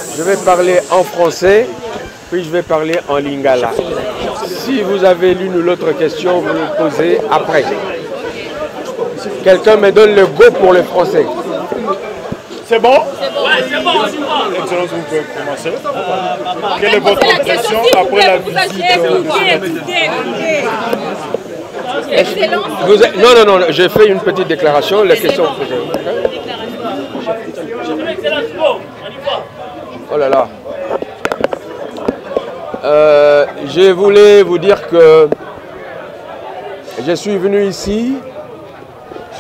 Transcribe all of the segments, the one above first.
Je vais parler en français, puis je vais parler en lingala. Si vous avez l'une ou l'autre question, vous me posez après. Quelqu'un me donne le go pour le français. C'est bon? Ouais, c'est bon, c'est bon. Excellence, vous pouvez commencer. Quelle est votre impression après la visite? Non, j'ai fait une petite déclaration. La question. Oh là là. Je voulais vous dire que je suis venu ici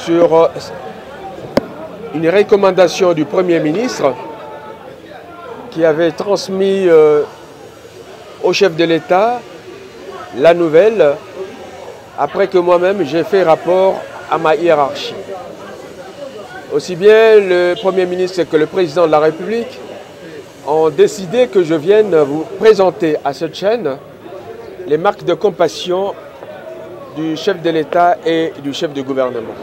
sur une recommandation du Premier ministre qui avait transmis au chef de l'État la nouvelle après que moi-même j'ai fait rapport à ma hiérarchie. Aussi bien le Premier ministre que le Président de la République ont décidé que je vienne vous présenter à cette chaîne les marques de compassion du chef de l'État et du chef du gouvernement.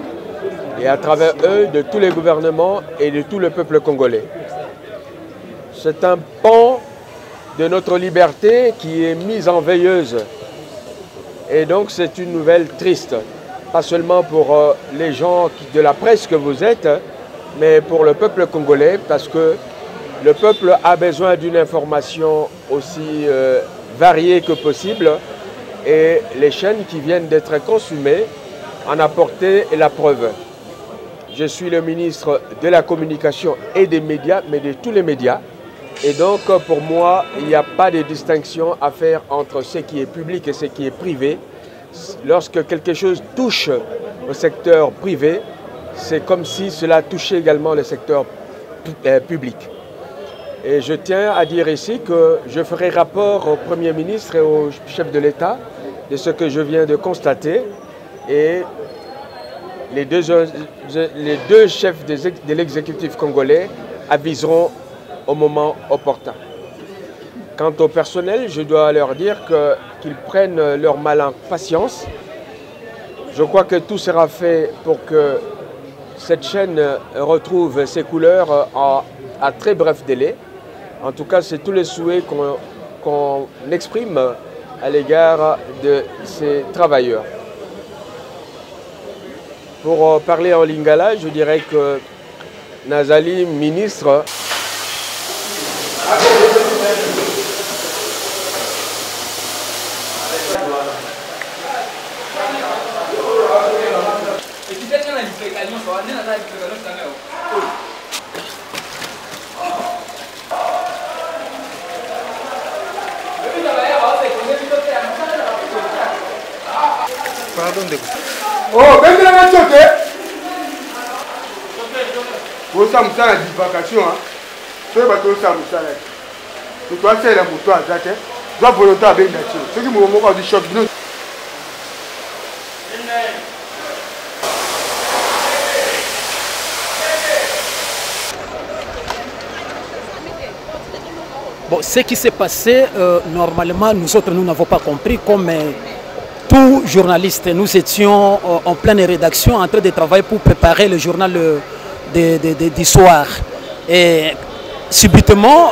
Et à travers eux, de tous les gouvernements et de tout le peuple congolais. C'est un pan de notre liberté qui est mis en veilleuse. Et donc c'est une nouvelle triste, pas seulement pour les gens de la presse que vous êtes, mais pour le peuple congolais, parce que le peuple a besoin d'une information aussi variée que possible, et les chaînes qui viennent d'être consumées en apportaient la preuve. Je suis le ministre de la communication et des médias, mais de tous les médias. Et donc, pour moi, il n'y a pas de distinction à faire entre ce qui est public et ce qui est privé. Lorsque quelque chose touche au secteur privé, c'est comme si cela touchait également le secteur public. Et je tiens à dire ici que je ferai rapport au Premier ministre et au chef de l'État de ce que je viens de constater. Et les deux chefs de l'exécutif congolais aviseront au moment opportun. Quant au personnel, je dois leur dire qu'ils prennent leur mal en patience. Je crois que tout sera fait pour que cette chaîne retrouve ses couleurs à très bref délai. En tout cas, c'est tous les souhaits qu'on exprime à l'égard de ces travailleurs. Pour parler en lingala, je dirais que Nazali, ministre, Pardon de vous. Oh, même la même chose, vous savez, vous avez des vacations, vous savez, vous avez tu dois faire la moto à Zate, tu dois volontaire avec la chose. Ceux qui m'ont dit du choc, non. Bon, ce qui s'est passé, normalement, nous autres, nous n'avons pas compris, comme tous journalistes, nous étions en pleine rédaction, en train de travailler pour préparer le journal du soir. Et subitement,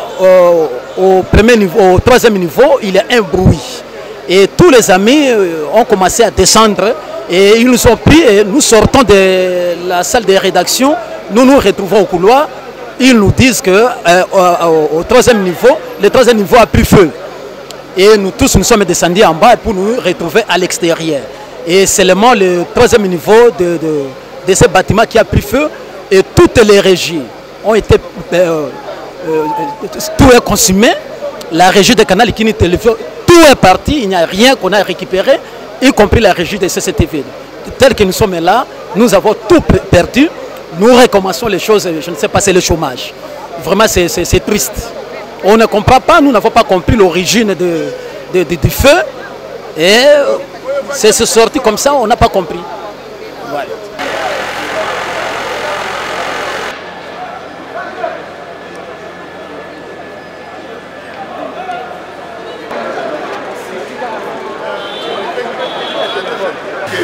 au premier niveau, au troisième niveau, il y a un bruit. Et tous les amis ont commencé à descendre et ils nous ont pris et nous sortons de la salle de rédaction, nous nous retrouvons au couloir. Ils nous disent que au troisième niveau, le troisième niveau a pris feu. Et nous tous nous sommes descendus en bas pour nous retrouver à l'extérieur. Et seulement le troisième niveau de ce bâtiment qui a pris feu et toutes les régies ont été... tout est consumé. La régie de Canal Kini Télévision, tout est parti. Il n'y a rien qu'on a récupéré, y compris la régie de CCTV. Tel que nous sommes là, nous avons tout perdu. Nous recommençons les choses, je ne sais pas, c'est le chômage. Vraiment, c'est triste. On ne comprend pas, nous n'avons pas compris l'origine du feu. Et c'est sorti comme ça, on n'a pas compris. Voilà.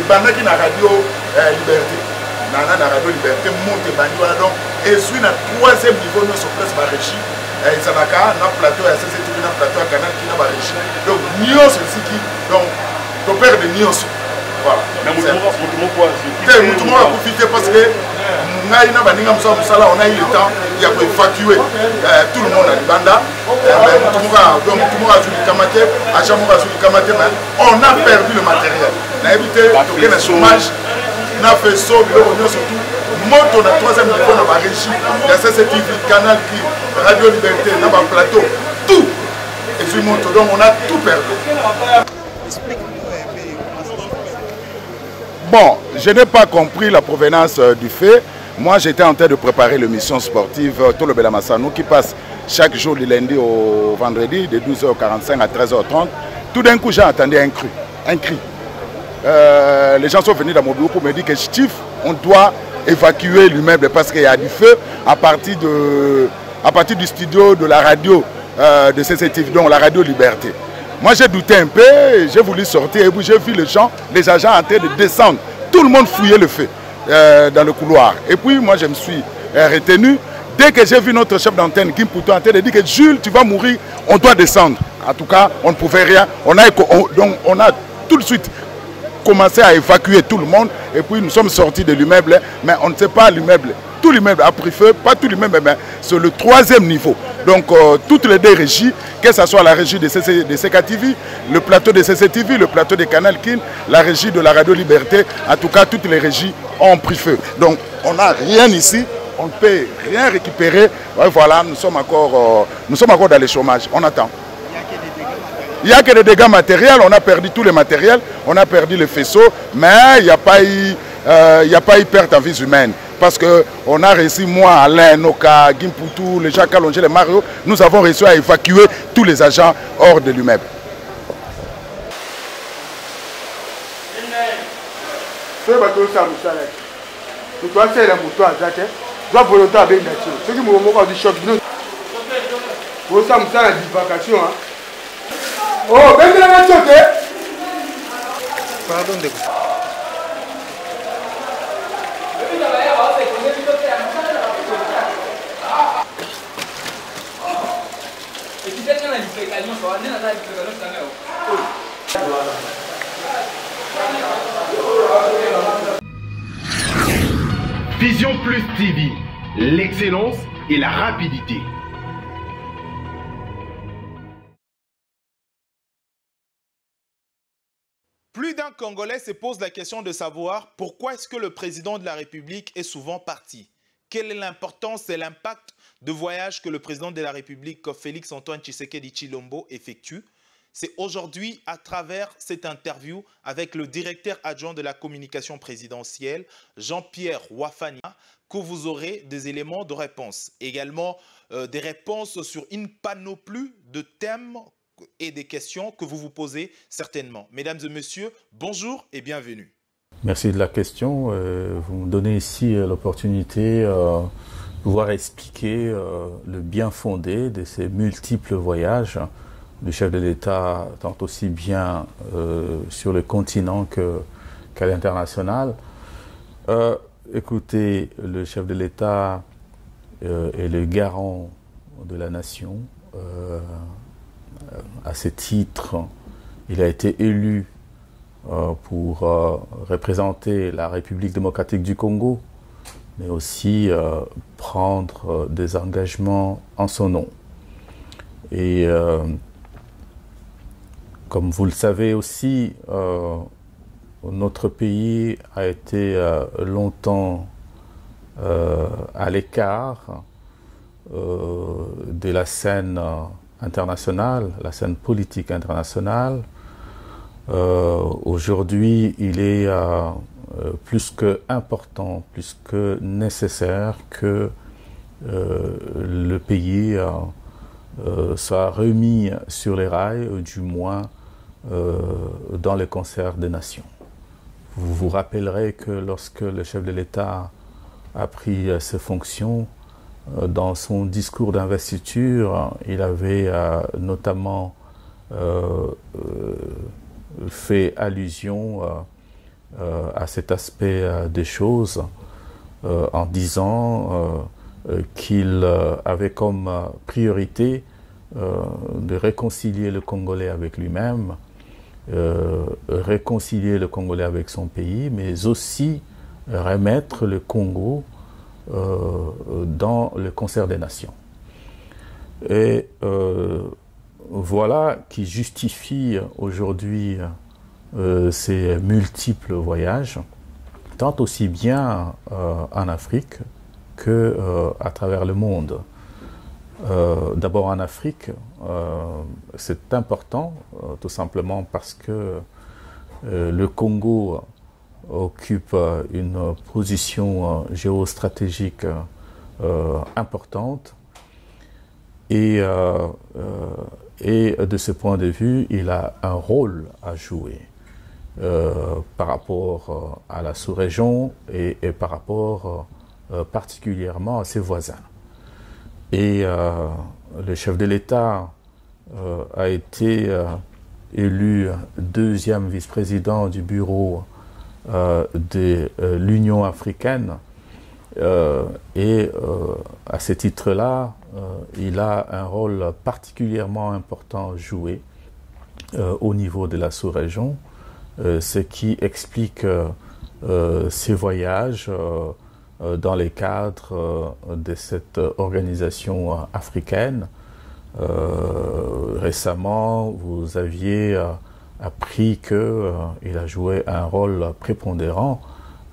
ebandaki na radio liberté na radio liberté monte bandi wana donc ezwi na troisième niveau nyonso presque barégie ezalaka na plateau ya CCTV na plateau ya canal kina barégie donc nyonso esiki donc toperde nyonso voilà mutu moko akufi te parce que ngai na baninga mosusu mosala on a eu le temps ya koévacuer tout le monde à libanda mutu moko azwi likama te agent moko azwi likama te mais on a perdu le matériel nayebi te toke na chômage na fait so biloko nyonso tout moto na troisième niveau na barégie ya CCTV canal qui radio liberté na baplateau tout ezwi moto donc on a tout perdu. Bon, je n'ai pas compris la provenance du fait. Moi, j'étais en train de préparer l'émission sportive Tout le Belamassano qui passe chaque jour du lundi au vendredi de 12h45 à 13h30. Tout d'un coup, j'ai entendu un cri. Les gens sont venus dans mon bureau pour me dire que Steve, on doit évacuer l'immeuble parce qu'il y a du feu à partir du studio de la radio de CCTV, donc la radio Liberté. Moi j'ai douté un peu, j'ai voulu sortir et puis j'ai vu les agents en train de descendre. Tout le monde fouillait le feu dans le couloir. Et puis moi je me suis retenu. Dès que j'ai vu notre chef d'antenne, Kim Poutou, en train de dire que Jules, tu vas mourir, on doit descendre. En tout cas, on ne pouvait rien. Donc on a tout de suite commencé à évacuer tout le monde. Et puis nous sommes sortis de l'immeuble, mais on ne sait pas l'immeuble. Tout l'immeuble a pris feu, pas tout l'immeuble, mais c'est le troisième niveau. Donc toutes les deux régies, que ce soit la régie de CKTV, le plateau de CCTV, le plateau de Canal Kin, la régie de la Radio Liberté, en tout cas toutes les régies ont pris feu. Donc on n'a rien ici, on ne peut rien récupérer. Ouais, voilà, nous sommes encore dans le chômage, on attend. Il n'y a que des dégâts matériels, on a perdu tous les matériels, on a perdu les faisceaux, mais il n'y a pas eu perte en vie humaine. Parce qu'on a réussi, moi, Alain, Noka, Gimpoutou, les Jacques Allongé, les Mario, nous avons réussi à évacuer tous les agents hors de l'immeuble. Pardon de Vision Plus TV, l'excellence et la rapidité. Plus d'un Congolais se pose la question de savoir pourquoi est-ce que le président de la République est souvent parti. Quelle est l'importance et l'impact de voyage que le président de la République, Félix-Antoine Tshisekedi Tshilombo, effectue? C'est aujourd'hui, à travers cette interview avec le directeur adjoint de la communication présidentielle, Jean-Pierre Wafania, que vous aurez des éléments de réponse. Également, des réponses sur une panoplie de thèmes et des questions que vous vous posez certainement. Mesdames et messieurs, bonjour et bienvenue. Merci de la question. Vous me donnez ici l'opportunité de pouvoir expliquer le bien fondé de ces multiples voyages du chef de l'État, tant aussi bien sur le continent qu'à l'international. Écoutez, le chef de l'État est le garant de la nation. À ce titre, il a été élu pour représenter la République démocratique du Congo, mais aussi prendre des engagements en son nom. Et comme vous le savez aussi, notre pays a été longtemps à l'écart de la scène internationale, la scène politique internationale. Aujourd'hui, il est plus que important, plus que nécessaire que le pays soit remis sur les rails, du moins dans le concert des nations. Vous vous rappellerez que lorsque le chef de l'État a pris ses fonctions, dans son discours d'investiture, il avait notamment fait allusion à cet aspect des choses en disant qu'il avait comme priorité de réconcilier le Congolais avec lui-même, réconcilier le Congolais avec son pays, mais aussi remettre le Congo dans le concert des nations. Et voilà qui justifie aujourd'hui ces multiples voyages, tant aussi bien en Afrique qu'à travers le monde. D'abord en Afrique, c'est important, tout simplement parce que le Congo occupe une position géostratégique importante et de ce point de vue, il a un rôle à jouer par rapport à la sous-région et par rapport particulièrement à ses voisins. Et le chef de l'État a été élu deuxième vice-président du bureau de l'Union africaine et à ce titre-là, il a un rôle particulièrement important à jouer au niveau de la sous-région, ce qui explique ses voyages dans les cadres de cette organisation africaine. Récemment, vous aviez appris qu'il a joué un rôle prépondérant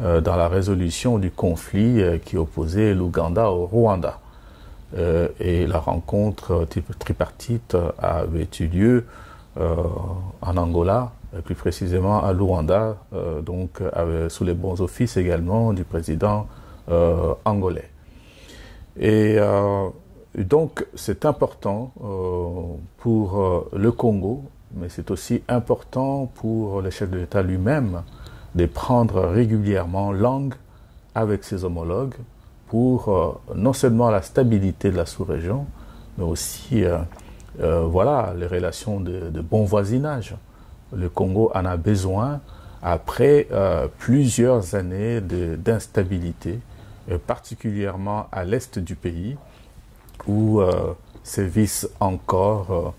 dans la résolution du conflit qui opposait l'Ouganda au Rwanda. Et la rencontre tripartite avait eu lieu en Angola, plus précisément à Luanda, donc sous les bons offices également du président angolais. Et donc c'est important pour le Congo, mais c'est aussi important pour le chef de l'État lui-même de prendre régulièrement langue avec ses homologues pour non seulement la stabilité de la sous-région, mais aussi voilà, les relations de bon voisinage. Le Congo en a besoin après plusieurs années d'instabilité, particulièrement à l'est du pays, où sévissent encore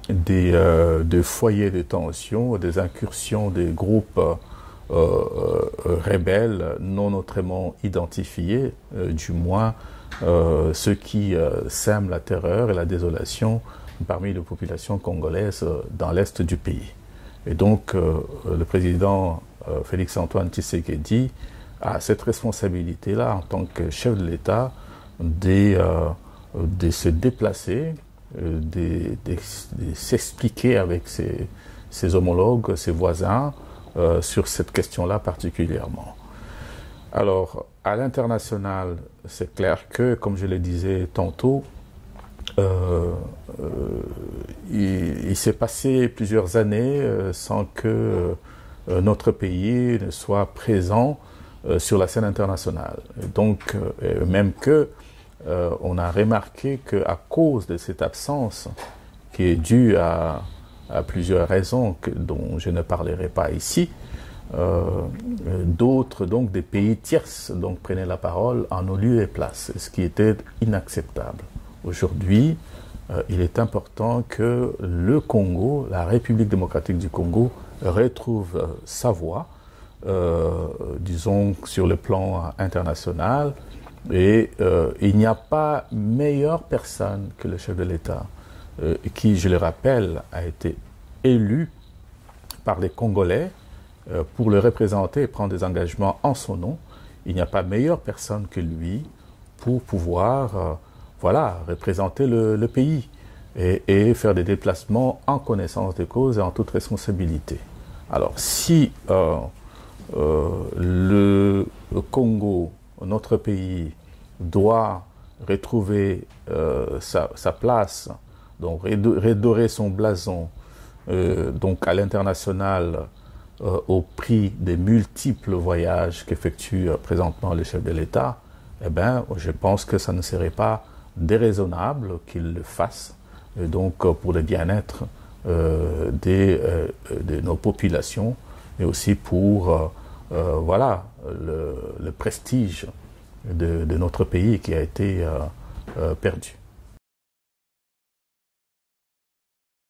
des foyers de tension, des incursions des groupes rebelles non autrement identifiés, du moins ceux qui sèment la terreur et la désolation parmi les populations congolaises dans l'est du pays. Et donc le président Félix-Antoine Tshisekedi a cette responsabilité-là en tant que chef de l'État de se déplacer, de s'expliquer avec ses homologues, ses voisins, sur cette question-là particulièrement. Alors, à l'international, c'est clair que, comme je le disais tantôt, il s'est passé plusieurs années sans que notre pays ne soit présent sur la scène internationale. Donc, même que on a remarqué qu'à cause de cette absence, qui est due à plusieurs raisons dont je ne parlerai pas ici, d'autres, donc des pays tierces, donc prenaient la parole en nos lieux et places, ce qui était inacceptable. Aujourd'hui, il est important que le Congo, la République démocratique du Congo, retrouve sa voix, disons, sur le plan international. Et il n'y a pas meilleure personne que le chef de l'État, qui, je le rappelle, a été élu par les Congolais pour le représenter et prendre des engagements en son nom. Il n'y a pas meilleure personne que lui pour pouvoir voilà, représenter le pays et faire des déplacements en connaissance de cause et en toute responsabilité. Alors, si le Congo, notre pays, doit retrouver sa place, donc redorer son blason donc à l'international au prix des multiples voyages qu'effectue présentement le chef de l'État, eh bien, je pense que ça ne serait pas déraisonnable qu'il le fasse, et donc pour le bien-être de nos populations mais aussi pour voilà, le prestige de notre pays qui a été perdu.